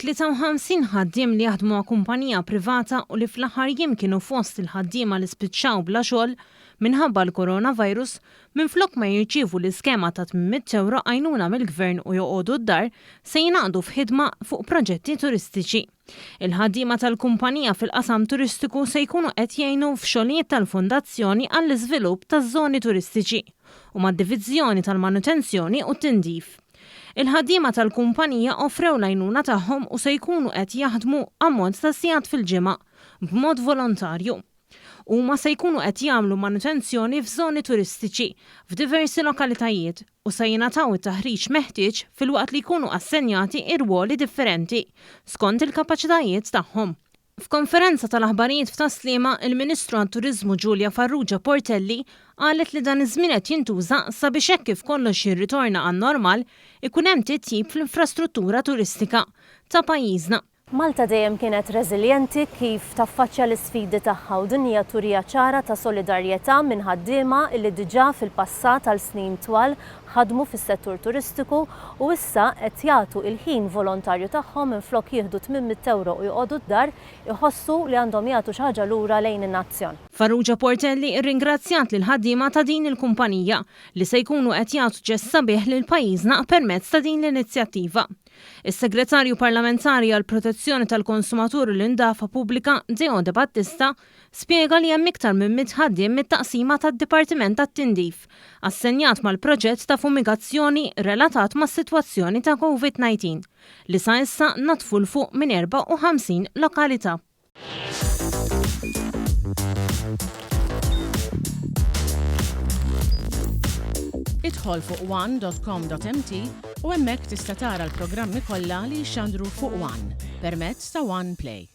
53 ħaddiem li jaħdmu ma' kumpanija privata u li fl-aħħar jiem kienu fost il-ħaddiema li spiċċaw bla xogħol minħabba l-coronavirus minflok ma jirċievu l-iskema ta' 800 euro għajnuna mill-gvern u joqogħdu d-dar se jingħaqdu f'ħidma fuq proġetti turistiċi. Il-ħaddiema tal-kumpanija fil-qasam turistiku se jkunu qed jgħinu f'xogħlijiet tal-fondazzjoni għall-iżvilupp taż-żoni turistiċi u mad-diviżjoni tal-manutenzjoni u t-tindif. Il-ħaddiema tal-kumpanija offrew l-għajnuna tagħhom u se jkunu qed jaħdmu ammont ta' sigħat fil-ġimgħa b'mod volontarju. Huma se jkunu qed jagħmlu manutenzjoni f'żoni turistiċi f'diversi lokalitajiet u se jingħataw it-taħriġ meħtieġ filwaqt li jkunu assenjati irwoli differenti skont il-kapaċitajiet tagħhom. F'konferenza tal-aħbarijiet f'Taslima, il-Ministru għat-Turiżmu Giulia Farrugia Portelli qalet li dan iż-żmien qed jintuża sabiex hekk kif kollox jirritorna għan-normal ikun hemm titjib fl-infrastruttura turistika ta' pajjiżna. Malta dejjem kienet reżiljenti kif taffaċċja l-isfidi tagħha u din hija turija ċara ta' solidarjetà minn ħaddiema li diġà fil-passat għal snin twal ħadmu fis-settur turistiku u issa qed jagħtu il-ħin volontarju tagħhom minflok jieħdu 800 euro u joqogħdu d-dar iħossu li għandhom jagħtu xi ħaġa lura lejn in-nazzjon. Farrugia Portelli rringrazzjat lil ħaddiema ta' din il-kumpanija li se jkunu qed jagħtu ġest sabiħ lil pajjiżna permezz ta' din l-inizjattiva. Is-Segretarju Parlamentari għall Protezzjoni tal-Konsumatur u l-Indafa Pubblika Deo De Battista spjega li hemm iktar minn 100 ħaddiem mit-taqsima tad-Dipartiment tat-Tindif assenjat mal-proġett ta' fumigazzjoni relatat mas-sitwazzjoni ta' COVID-19 li sa issa natfu l fuq minn 54 lokalità. Idħol fuq one.com.mt u hemmhekk tista' tara l-programmi kollha li jxandru fuq One permezz ta' One Play.